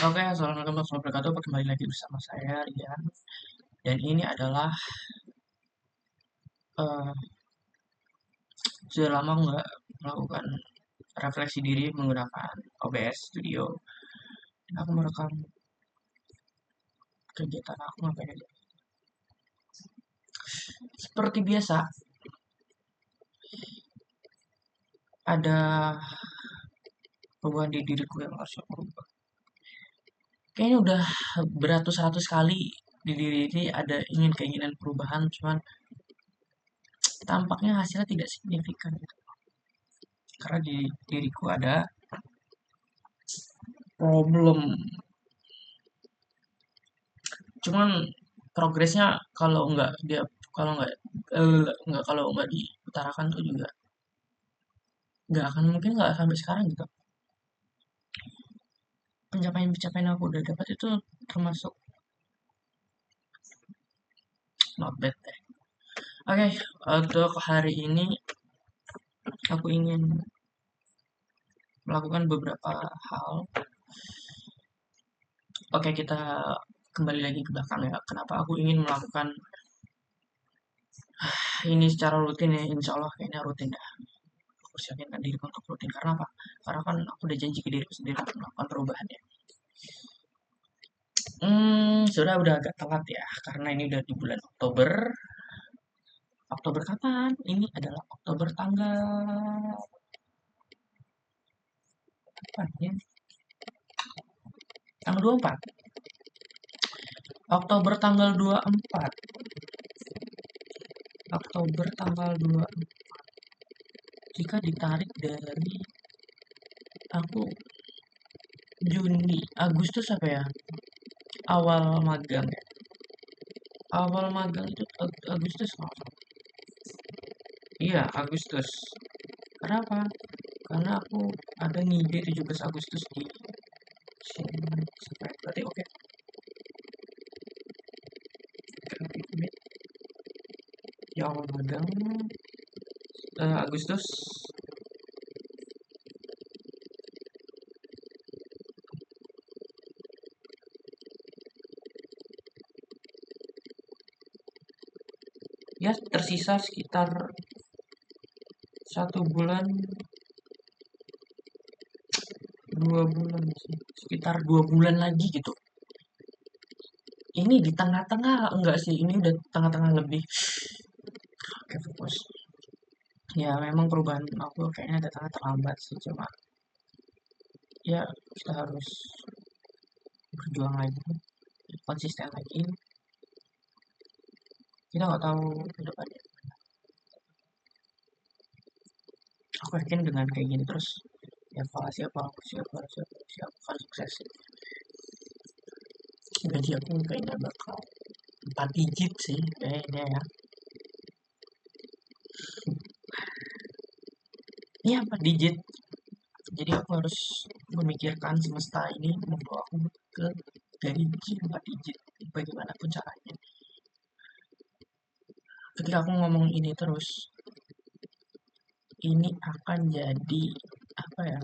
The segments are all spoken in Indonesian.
Oke, assalamualaikum warahmatullahi wabarakatuh. Kembali lagi bersama saya Rian. Dan ini adalah eh, sudah lama nggak melakukan refleksi diri menggunakan OBS Studio. Dan aku merekam kegiatan aku ngapain aja. Seperti biasa, ada perubahan di diriku yang harus aku rubah. Kayaknya udah beratus-ratus kali di diri ini ada keinginan perubahan, cuman tampaknya hasilnya tidak signifikan gitu. Karena di diriku ada problem. Cuman progresnya kalau nggak diutarakan tuh juga nggak sampai sekarang gitu. Pencapaian-pencapaian aku udah dapat itu termasuk not bad deh. Oke, untuk hari ini aku ingin melakukan beberapa hal. Oke, kita kembali lagi ke belakang ya. Kenapa aku ingin melakukan ini secara rutin ya? Insya Allah kayaknya rutin ya. Aku yakinkan diriku untuk rutin. Karena apa? Karena kan aku udah janji ke diriku sendiri untuk melakukan perubahan ya. Sudah agak telat ya, karena ini udah di bulan Oktober. Oktober kapan? Ini adalah Oktober tanggal kapan ya? Tanggal 24. Oktober tanggal 24. Oktober tanggal 24. Jika ditarik dari aku Juni, Agustus apa ya? Awal magang ya. Awal magang itu Agustus kalau nggak salah. Iya, Agustus. Kenapa? Karena aku ada ngide 17 Agustus di sini. Berarti oke. Di awal magang Agustus. Ya tersisa sekitar 1 bulan, 2 bulan sih, sekitar 2 bulan lagi gitu. Ini di tengah-tengah enggak sih, ini udah tengah-tengah lebih. Oke, fokus. Ya memang perubahan aku kayaknya datangnya terlambat sih, cuma ya kita harus berjuang lagi, konsisten lagi. Kita nggak tahu ke depannya. Aku yakin dengan kayak gini terus, evaluasi aku akan sukses. Gaji aku kayaknya bakal 4 digit sih kayaknya ya. Iya 4 digit. Jadi aku harus memikirkan semesta ini membawa aku ke gaji 4 digit bagaimanapun caranya. Ketika aku ngomong ini terus, ini akan jadi apa ya?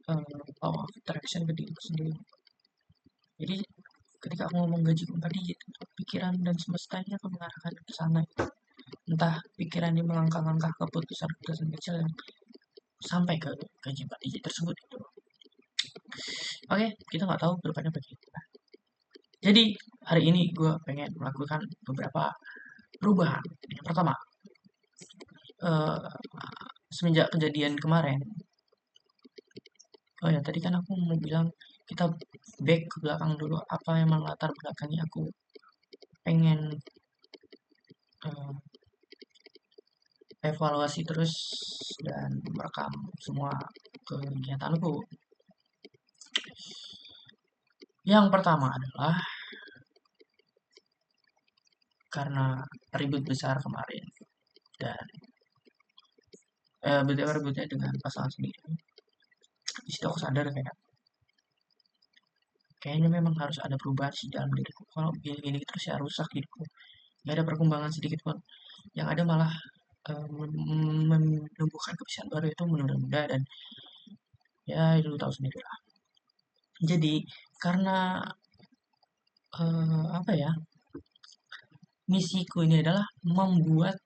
Power of attraction ke diri sendiri. Jadi ketika aku ngomong gaji 4 digit, pikiran dan semesta ini akan mengarahkan ke sana. Entah pikiran ini melangkah-langkah keputusan-keputusan kecil yang sampai ke gaji 4 digit tersebut gitu. Oke, kita nggak tahu kedepannya bagaimana. Jadi hari ini gue pengen melakukan beberapa perubahan. Yang pertama, eh, semenjak kejadian kemarin, oh ya tadi kan aku mau bilang kita back ke belakang dulu, apa yang melatar belakangi aku pengen eh, evaluasi terus dan merekam semua kegiatanku. Yang pertama adalah karena ribut besar kemarin dan BTW ributnya dengan pasangan sendiri. Di situ aku sadar kayaknya memang harus ada perubahan sih dalam diriku. Kalau gini-gini terus ya rusak diriku. Gak ada perkembangan sedikit pun. Yang ada malah menumbuhkan kebiasaan baru itu menunda-nunda dan Ya itu tahu sendiri lah. Jadi karena apa ya, misiku ini adalah membuat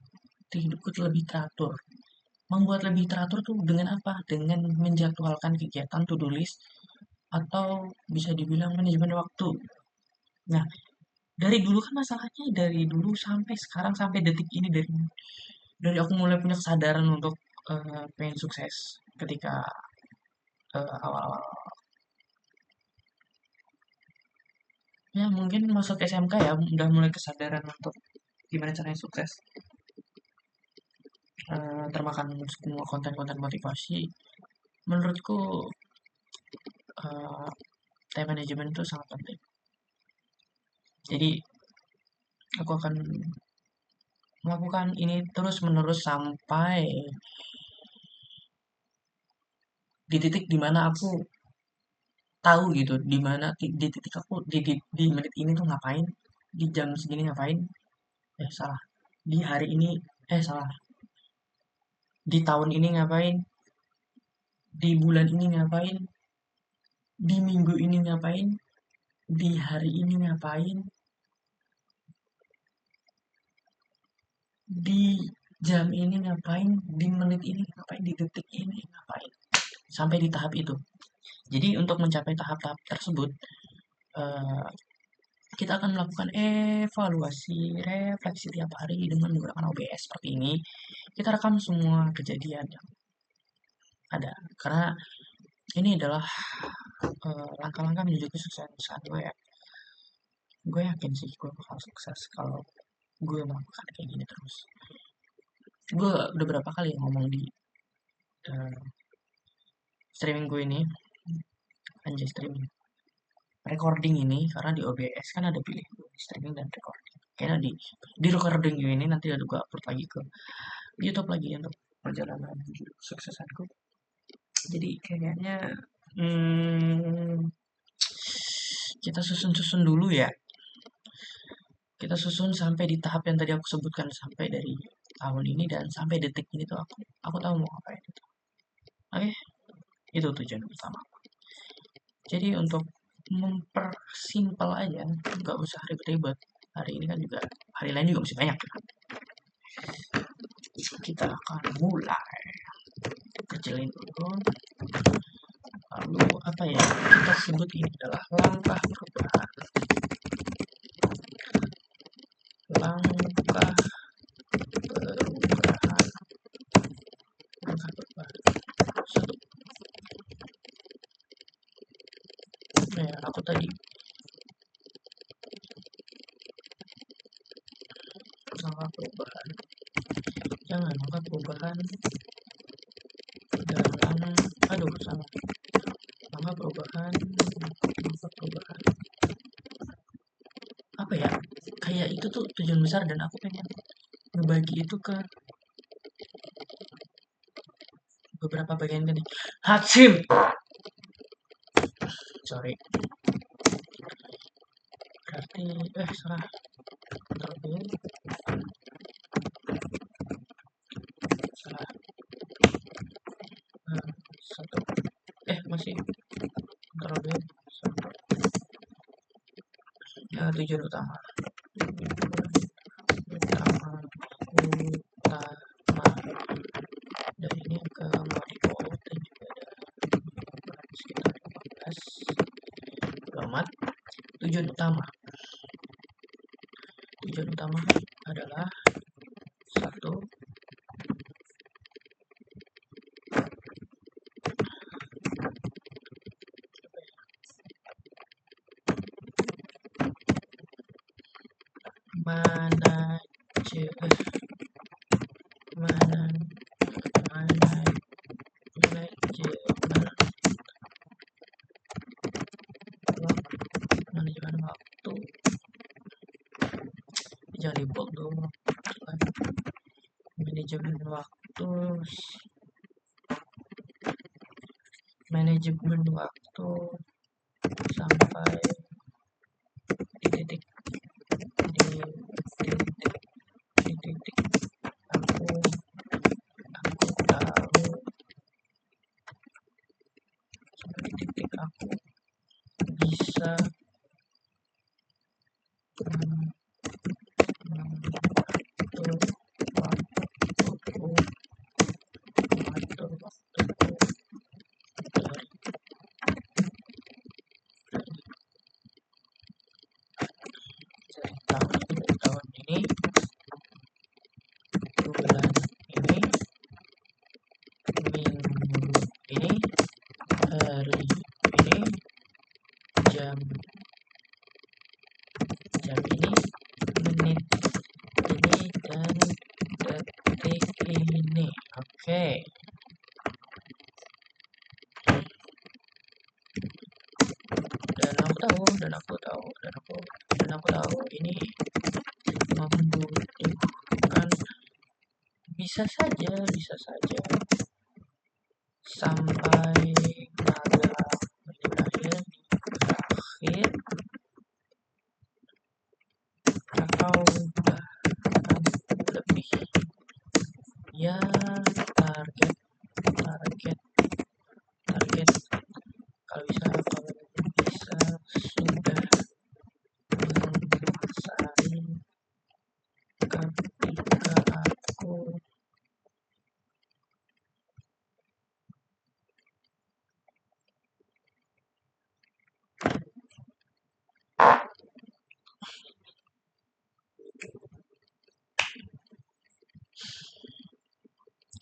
hidupku lebih teratur. Membuat lebih teratur tuh dengan apa? Dengan menjadwalkan kegiatan to-do list atau bisa dibilang manajemen waktu. Nah, dari dulu kan masalahnya dari dulu sampai sekarang sampai detik ini dari aku mulai punya kesadaran untuk pengen sukses ketika awal-awal ya mungkin masuk SMK ya udah mulai kesadaran untuk gimana caranya sukses. Termakan semua konten-konten motivasi. Menurutku eh, time management itu sangat penting. Jadi aku akan melakukan ini terus menerus sampai di titik dimana aku tahu gitu di mana di titik aku di menit ini tuh ngapain, di jam segini ngapain, salah, di hari ini salah, di tahun ini ngapain, di bulan ini ngapain, di minggu ini ngapain, di hari ini ngapain, di jam ini ngapain, di menit ini ngapain, di detik ini ngapain, sampai di tahap itu. Jadi untuk mencapai tahap-tahap tersebut, eh, kita akan melakukan evaluasi, refleksi tiap hari dengan menggunakan OBS seperti ini. Kita rekam semua kejadian yang ada, karena ini adalah langkah-langkah menuju kesuksesan gue ya. Gue yakin sih gue bakal sukses kalau gue melakukan kayak gini terus. Gue udah berapa kali ngomong di uh, streaming gue ini, anjay streaming, recording ini, karena di OBS kan ada pilih streaming dan recording. Kayaknya di recording ini nanti ada gue upload lagi ke YouTube lagi untuk perjalanan suksesanku. Jadi kayaknya kita susun-susun dulu ya. Kita susun sampai di tahap yang tadi aku sebutkan, sampai dari tahun ini dan sampai detik ini tuh aku tahu mau ngapain itu. Oke, itu tujuan utama. Jadi untuk mempersimpel aja, nggak usah ribet-ribet. Hari ini kan juga hari lain juga masih banyak kan. Kita akan mulai kecilin dulu. Lalu apa ya? Kita sebut ini adalah langkah perubahan. Langkah perubahan. Langkah perubahan. Satu. Ya, aku tadi langkah perubahan. Jangan langkah perubahan dalam salah. Langkah perubahan apa ya, kayak itu tuh tujuan besar dan aku pengen ngebagi itu ke beberapa bagian tadi. Hatsim, sorry, berarti salah terlebih salah satu masih terlebih satu tujuan utama dan ini ke mau dan juga ada sekitar 15 amat. Tujuan utama adalah satu, manajemen waktu, jangan di bold dong, manajemen waktu sampai di titik aku tahu titik-titik aku bisa mengatur waktuku dari tahun ini, bulan ini, minggu ini, hari ini, jam ini, menit ini, dan detik ini. Oke. Dan aku tahu ini membutuhkan, bisa saja sampai naga berakhir atau bahkan lebih. Ya, target kalau bisa sudah menguasai ketika aku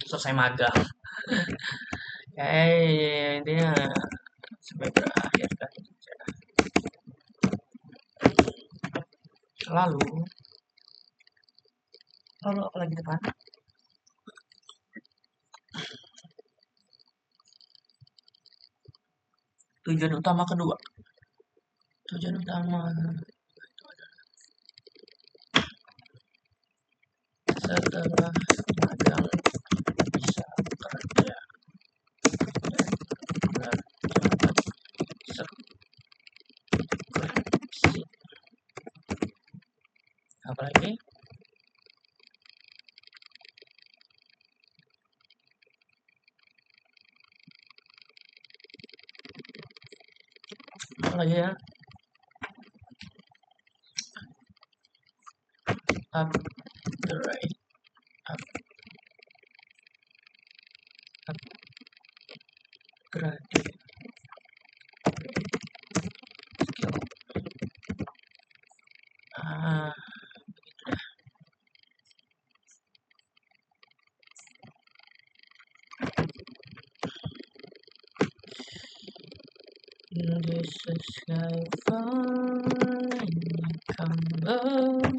selesai magang. Intinya sampai berakhir kan. Lalu apa lagi depan? Tujuan utama kedua. Tujuan utama setelah magang bisa kerja dan berjabat skripsi. Apalagi ya, upgrade skill. This is how far come love.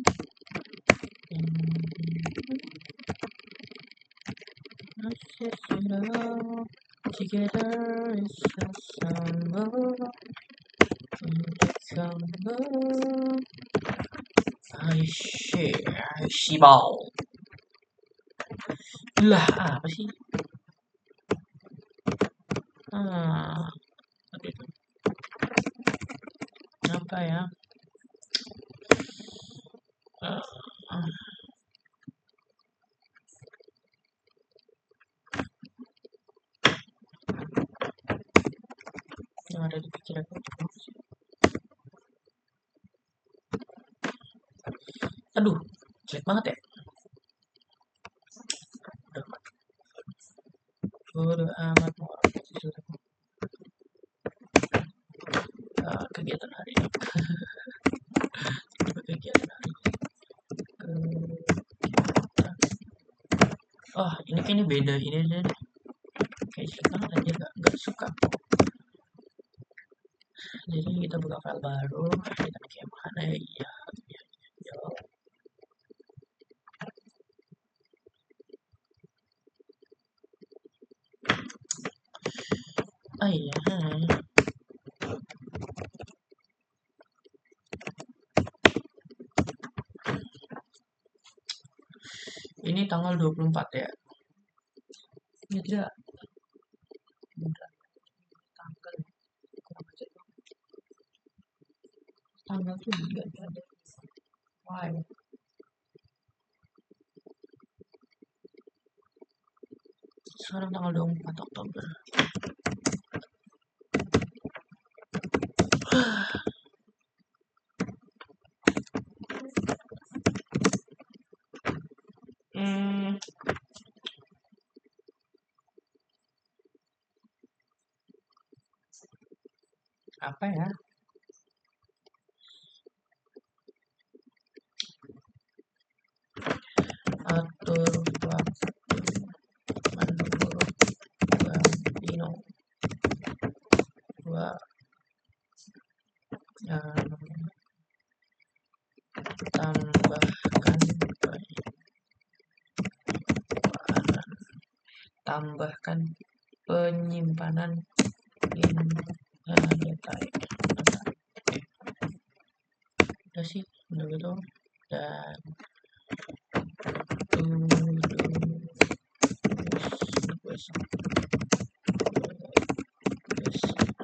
Together is a summer. Shibal. Lah, apa sih? Apa ya? Yang ada di pikiran aku. Aduh, jelek banget ya. Bodo amat mau kegiatan hari ini. Kegiatan hari ini. Oh, ini beda ini deh. Kayak banget aja nggak suka. Jadi kita buka file baru, kita kayak mana ya? Iya. Iya. Ini tanggal 24 ya. Ini tidak. Tanggal tuh enggak ada. Why? Sekarang tanggal 24 Oktober. apa ya? Atur waktu menurut Gambino. Dua tambahkan penyimpanan data. Udah sih, udah gitu. Dan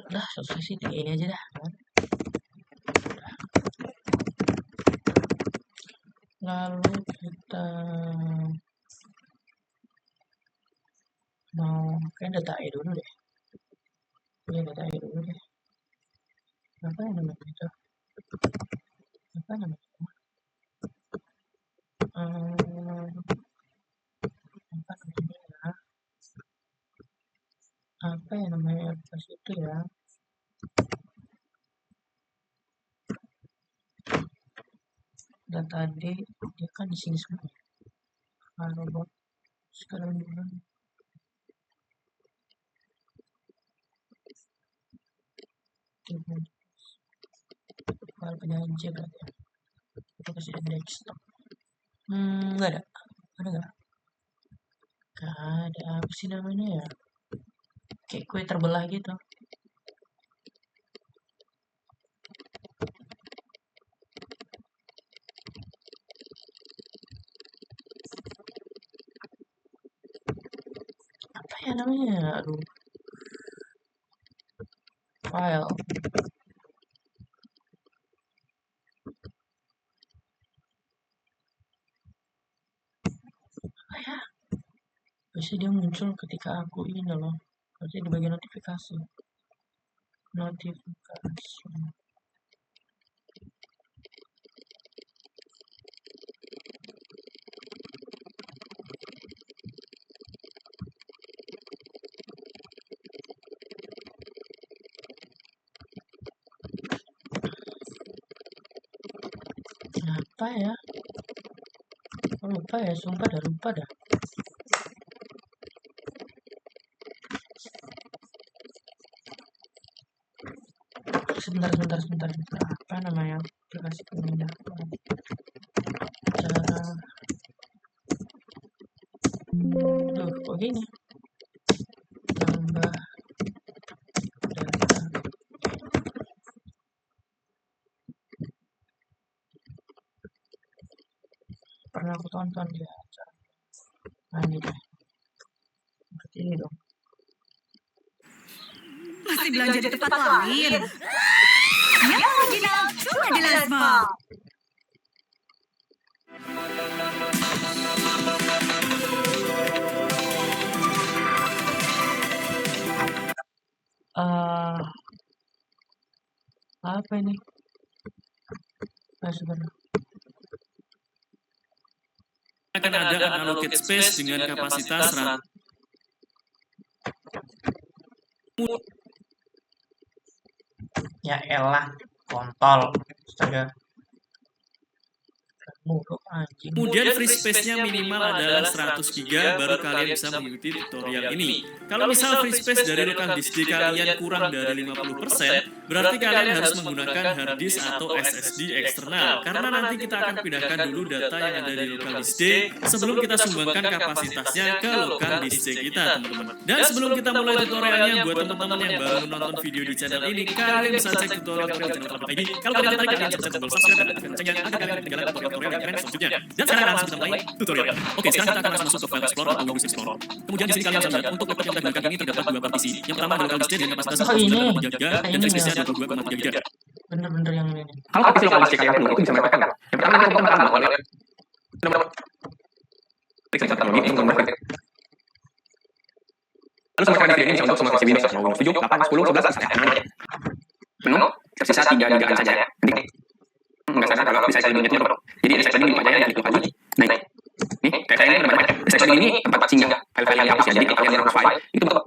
udah selesai sih, ini aja dah. Lalu kita mau data dulu deh. Data dulu deh. Apa yang namanya itu? Apa namanya? Apa ya namanya pas itu ya? Data D dia kan di sini semua. Robot sekarang bilang file penyaji berarti ya. Itu kasih desktop. Nggak ada. Ada nggak? Nggak ada. Apa sih namanya ya? Kayak kue terbelah gitu. Apa ya namanya? Aduh. File. Apa ya? Biasanya dia muncul ketika aku ini loh. Berarti di bagian notifikasi. Kenapa ya? Lupa ya, sumpah dah lupa dah. Sebentar. Apa namanya aplikasi pemindah cara? Kok gini? Tambah data. Pernah aku tonton dia acara. Ini deh. Seperti ini dong. Masih belanja di tempat lain? Yang original cuma di Lasma. Apa ini? Sebentar. Akan ada unallocated space dengan kapasitas Ya elah, kontol. Astaga. Kemudian free space-nya minimal adalah 100 GB baru kalian bisa mengikuti tutorial ini. Kalau misal free space dari local disk kalian kurang dari 50%, berarti kalian harus menggunakan hard disk atau SSD eksternal. Karena nanti kita akan pindahkan dulu data yang ada di local disk sebelum kita sumbangkan kapasitasnya ke local disk kita, teman-teman. Dan sebelum kita mulai tutorialnya, buat teman-teman yang baru menonton video di channel ini, kalian bisa cek tutorial channel ini. Kalau kalian tertarik, kalian bisa tombol subscribe dan aktifkan loncengnya agar kalian ketinggalan tutorial yang keren selanjutnya. Dan sekarang langsung kita mulai tutorial. Oke, sekarang kita akan langsung masuk ke file explorer atau Windows Explorer. Kemudian di sini kalian bisa lihat untuk laptop yang kita gunakan ini terdapat dua partisi. Yang pertama adalah local disk dengan kapasitas 128 GB dan free space-nya 22,3 GB. Bener yang ini. Kalau partisi local disk kalian penuh, itu bisa mendapatkan. Yang pertama nanti kita akan melakukan klik teknologi untuk membuat. Lalu semua kalian ini bisa untuk semua versi Windows mau Windows 7, 8, 10, 11 dan lainnya. Penuh, tersisa 3 GB saja ya. Enggak sadar kalau bisa saya limitnya tuh. Jadi saya ini aja ya gitu aja. Nah, ini kayak saya ini benar-benar. Saya ini tempat singgah file-file yang dihapus ya. Jadi kalau yang harus file itu betul.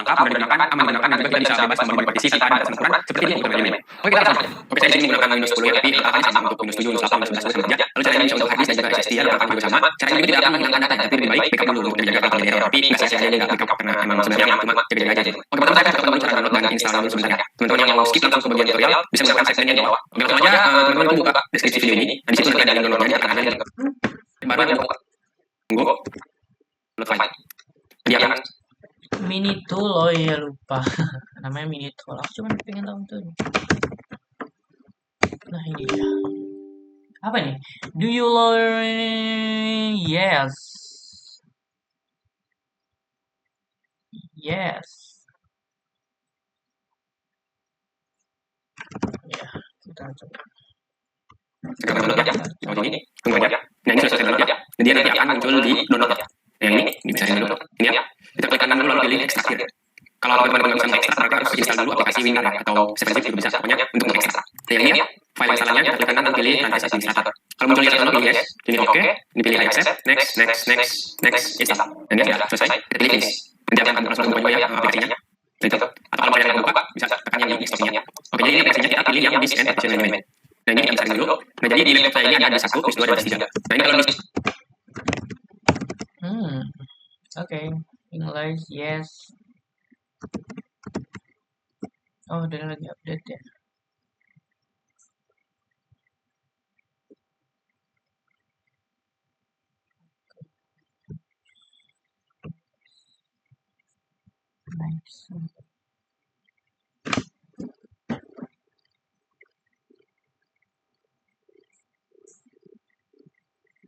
lengkap, mudah digunakan, aman digunakan, dan juga kita bisa bebas membangun partisi tanpa ada batasan ukuran seperti ini untuk teman-teman. Oke, kita langsung. Oke, saya di sini menggunakan Windows 10 ya, tapi letaknya sama untuk Windows 7, Windows 8, Windows 11 saja. Lalu caranya bisa untuk hard disk dan juga SSD ya, letaknya juga sama. Caranya juga tidak akan menghilangkan data, tapi lebih baik backup dulu untuk menjaga data dari error. Tapi nggak sia-sia nggak backup karena memang sebenarnya cuma jaga-jaga aja. Oke, pertama saya akan coba cara download dan install dulu sebentar ya. Teman-teman yang mau skip langsung ke bagian tutorial bisa menggunakan segmen di bawah. Oke, langsung aja teman-teman itu buka deskripsi video ini. Nah, di situ nanti ada link downloadnya, tekan aja link. Baru aja buka. Tunggu. Download file. Dia akan Mini tool, oh iya lupa. Namanya mini tool. Aku cuma pengen tahu tuh. Nah ini dia. Apa nih? Do you learn? Yes. Yes. Ya, kita coba. tekan download ya. Di bawah ini. Tunggu aja. Nah, ini sudah selesai download ya. Dan dia nanti akan muncul di download ya. Yang ini bisa download. Ini ya. Kita klik kanan dulu lalu pilih ekstrak here. Kalau teman-teman nggak bisa mengekstrak, mereka harus install dulu aplikasi Winrar ya, atau 7-zip juga bisa pokoknya untuk mengekstrak. Nah, yang ini ya, file installannya kita klik kanan lalu pilih Runtimes Administrator. Kalau muncul lihat download, pilih yes, pilih OK, ini pilih I accept, next, install. Dan dia sudah selesai, kita pilih finish. Nanti akan langsung buka juga ya aplikasinya. Itu. Atau kalau kalian mau buka, bisa tekan yang di desktopnya. Oke, jadi ini aplikasinya kita pilih yang disk and partition management. Nah, ini kita cari dulu. Nah, jadi di laptop saya ini ada disk 1, disk 2, dan disk 3. Nah, ini kalau disk Oke. English, yes. Oh, udah lagi update ya. Nice.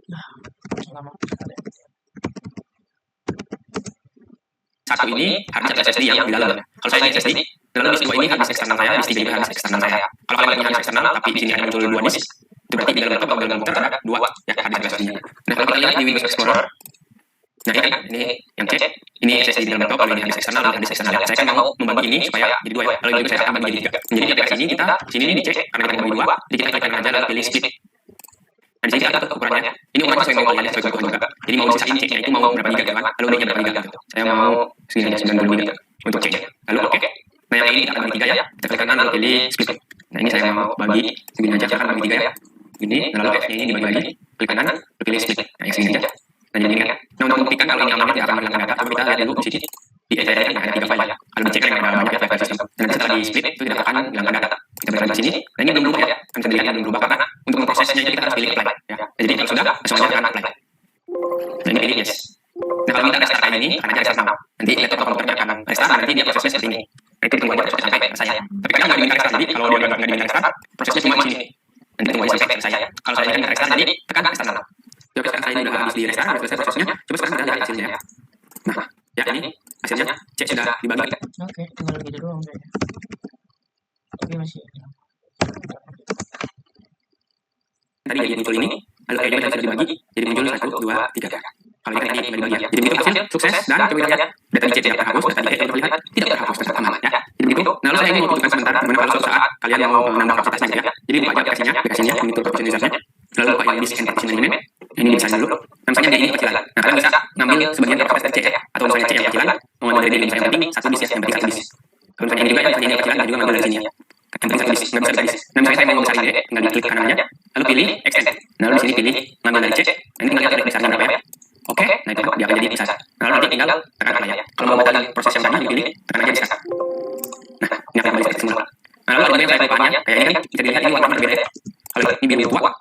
Nah, lama sekali. satu ini hard disk SSD yang di dalam. Kalau saya ini SSD, lalu disk 2 ini hard disk eksternal saya, disk 3 juga hard disk eksternal saya. Kalau kalian punya hard disk eksternal, tapi di sini ada muncul 2 disk, itu berarti di dalam laptop atau dalam komputer ada 2 ya hard disk SSD-nya. Nah, kalau kita lihat di Windows Explorer, nah ini yang cek, ini SSD di dalam laptop, kalau ini hard disk eksternal, ini hard disk eksternal. Saya kan mau membagi ini supaya jadi 2 ya. Kalau ini juga saya tambah jadi 3. Jadi di aplikasi ini kita sini ini dicek karena kita membagi 2, jadi kita klik kanan aja lalu pilih split. Dan di sini kita atur ukurannya. Ini ukurannya sesuai mau kalian, sesuai kebutuhan juga. Jadi mau disisain ceknya itu mau berapa giga gitu kan? Lalu ini berapa giga gitu. Saya mau segini aja 90 giga untuk ceknya. Lalu oke. Nah yang ini kita akan bagi 3 ya. Kita klik kanan lalu pilih split. Nah ini saya mau bagi segini aja, saya akan bagi 3 ya. Ini lalu X-nya ini dibagi-bagi. Klik kanan, lalu pilih split. Nah yang segini aja. Nah jadi ini kan. Nah untuk membuktikan kalau ini aman tidak akan menghilangkan data, coba kita lihat dulu di sini. Di saya ini ada 3 file ya. Kalau dicek yang ada banyak file sistem. Dan setelah di split itu tidak akan menghilangkan data. Kita berikan di sini. Nah ini belum berubah ya. Kan bisa dilihat belum berubah karena untuk memprosesnya itu kita harus pilih apply ya. Jadi kalau sudah langsung aja akan apply. Nah ini pilih yes. Nah kalau kita restart kayak ini, karena aja restart now. Nanti laptop atau komputernya akan restart, nanti dia prosesnya seperti ini. Nah itu tunggu aja proses sampai selesai. Tapi kadang nggak diminta restart, jadi kalau dia nggak diminta restart, prosesnya cuma di sini. Nanti tunggu aja sampai selesai. Kalau saya minta restart, jadi tekan restart now. Jadi sekarang saya ini udah habis di restart, udah selesai prosesnya. Coba sekarang kita lihat hasilnya ya. Nah ya ini hasilnya, cek sudah dibagi. Oke, tinggal gitu doang kayaknya. Tapi masih Tadi jadi muncul ini, lalu akhirnya sudah dibagi, jadi muncul 1, 2, 3. Kalau ini tadi dibagi ya. Jadi begitu hasil sukses dan coba kita lihat data dicek tidak terhapus, data dicek terlihat tidak terhapus, tetap aman ya. Jadi begitu. Nah lalu saya ini mau tunjukkan sebentar gimana kalau suatu saat kalian mau menambah kapasitasnya gitu ya. Jadi buka aja aplikasinya, monitor partition wizardnya, lalu buka yang disk and partition management. Ini bisa dulu. Nah, misalnya di ini kecilan. Nah kalian bisa ngambil sebagian kapasitas C ya, atau misalnya C yang kecilan, mau ngambil dari ini misalnya yang penting 1 disk ya, yang penting 1 disk. Kalau misalnya ini juga ya, misalnya ini yang kecilan, juga ngambil dari sini ya. Yang penting 1 disk, nggak bisa dari disk. Nah misalnya saya mau besar ini, tinggal diklik kanan aja, lalu pilih extend. Nah lalu di sini pilih ngambil dari C. Nah ini tinggal lihat besarnya berapa ya. Oke, nah itu dia akan jadi besar. Nah lalu nanti tinggal tekan apply ya. Kalau mau batalkan proses yang tadi dipilih, tekan aja diskat. Nah ini akan kembali seperti semula. Nah lalu ada yang saya kelupanya, kayak ini kan bisa dilihat ini warna berbeda ya. Kalau ini biru tua,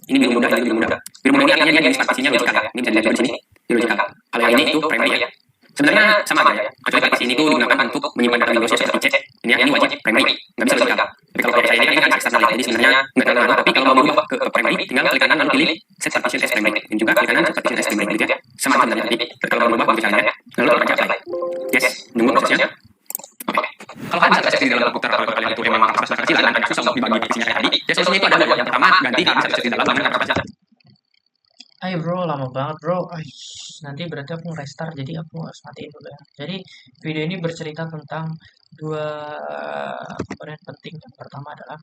ini biru muda, ini biru muda. Biru muda ini artinya dia jenis partisinya logical ya. Ini bisa dilihat di sini, di logical. Kalau yang ini itu primary ya. Sebenarnya sama aja ya. Kecuali partisi ini tuh digunakan untuk menyimpan data Windows seperti C. Ini ya, ini wajib primary, nggak bisa logical. Tapi kalau kayak saya ini kan eksternal ya. Jadi sebenarnya nggak terlalu lama. Tapi kalau mau berubah ke primary, tinggal klik kanan lalu pilih set partition as primary. Dan juga klik kanan set partition as primary gitu ya. Sama aja sebenarnya. Tapi kalau mau berubah misalnya ya. Lalu tekan aja apply. Yes, nunggu prosesnya. Oke. Kalau kalian bisa akses di dalam komputer, kalau kalian itu memang kapasitas kecil dan agak susah untuk dibagi isinya kayak tadi, ya solusinya itu ada dua. Yang pertama, ganti hard disk di dalam dengan kapasitas. Ayo bro, lama banget bro. Aish, nanti berarti aku nge-restart, jadi aku harus matiin dulu ya. Jadi video ini bercerita tentang 2 komponen penting. Yang pertama adalah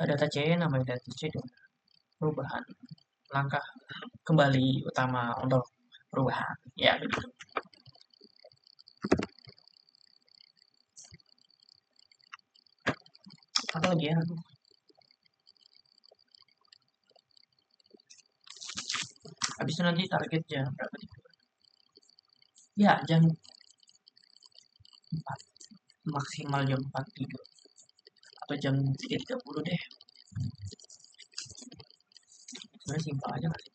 data C, namanya data C itu perubahan langkah kembali utama untuk perubahan. Ya begitu. apa lagi ya? Habis itu nanti target jam berapa nih? Ya, jam 4. Maksimal jam 4 tidur. Atau jam 3.30 deh. Sebenarnya simpel aja nggak sih?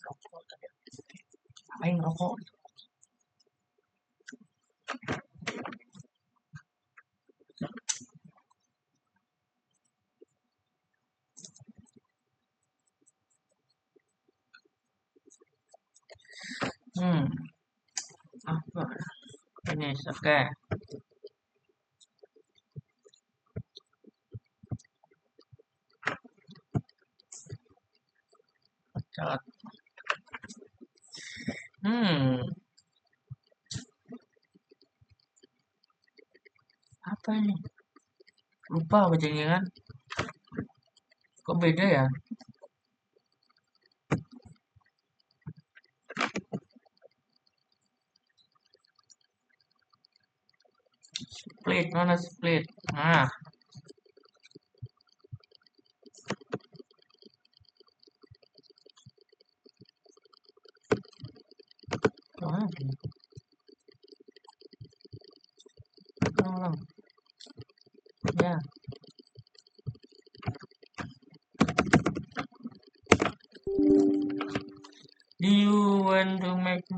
Rokok tadi. Ngapain ngerokok? Apa? Finish, oke. Pecat. Apa ini? Lupa bacanya kan? Kok beda ya? Split, mana split? Nah, mana? Ulang. Ya. Do you want to make?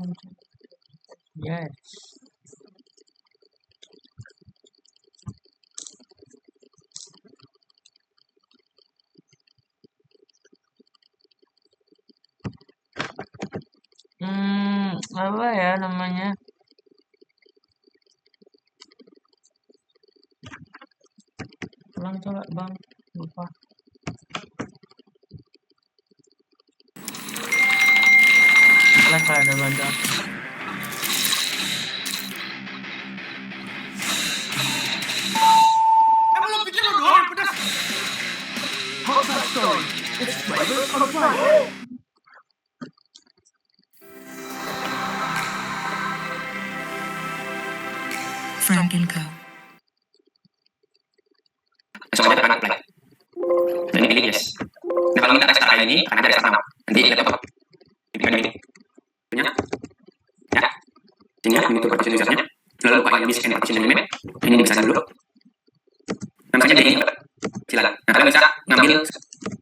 Yes. Apa ya namanya? Ulang coba bang, lupa. Lah ada bandar. Emang lo pikir lo doang yang pedas? Frank and Co. Langsung aja tekan play. Dan ini pilih yes. Nah kalau minta restart kali ini, akan ada restart now. Nanti lihat apa? Dipilih ini. Punya? Ya. Ini ya, itu partition usernya. Lalu buka yang disk and partition element. Ini dibesarkan dulu. Nah misalnya D ini, silakan. Nah kalian bisa ngambil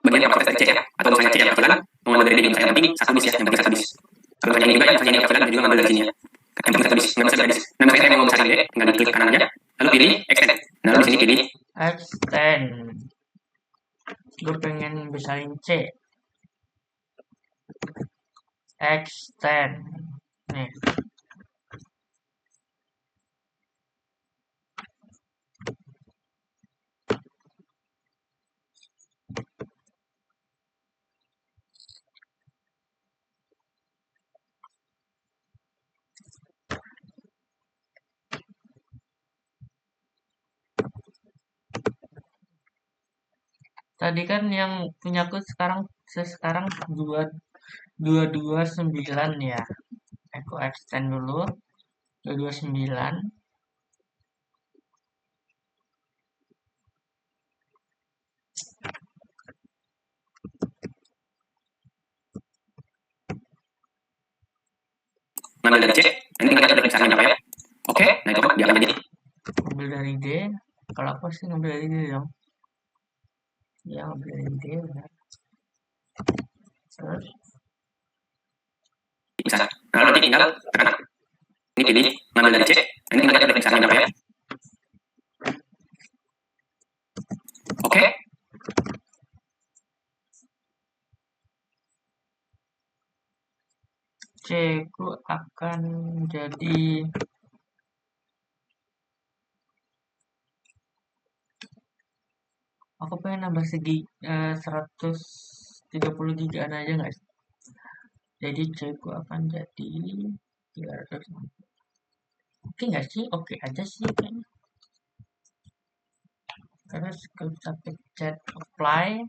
bagian yang proses C ya. Atau misalnya C yang kecilan, mau ngambil dari D misalnya yang penting satu disk ya, yang penting satu disk. Kalau misalnya ini juga, misalnya ini yang kecilan, juga ngambil dari sini ya. Yang penting satu disk, nggak bisa dari disk. Nah misalnya saya mau besarin D, tinggal diklik kanan aja. Lalu pilih extend. Nah lalu di sini pilih Extend. Gue pengen besarin C. Extend. Nih. Tadi kan yang punyaku sekarang 229 ya. Aku extend dulu 229. ngambil dari C. Nanti tinggal lihat misalnya berapa ya. Oke, nah itu dia akan jadi. Ngambil dari D. Kalau aku sih ngambil dari D dong. Ya ngambil dari D benar. Terus Bisa. Nah, lalu nanti tinggal tekan. Ini pilih ngambil dari C. Nanti tinggal lihat misalnya berapa ya. Oke. C ku akan jadi aku pengen nambah 130 gigaan aja guys. Jadi C ku akan jadi 360. Oke nggak sih? Oke aja sih kayaknya. Terus kita pencet apply.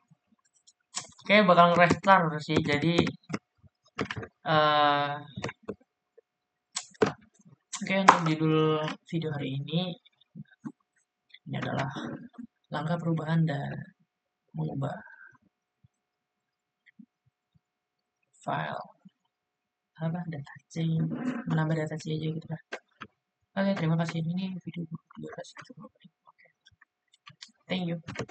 Oke bakal restart sih. Jadi Oke, untuk judul video hari ini adalah langkah perubahan dan mengubah file data C, menambah data C aja gitu lah. Oke, terima kasih. Ini video durasi 30 menit. Oke, thank you.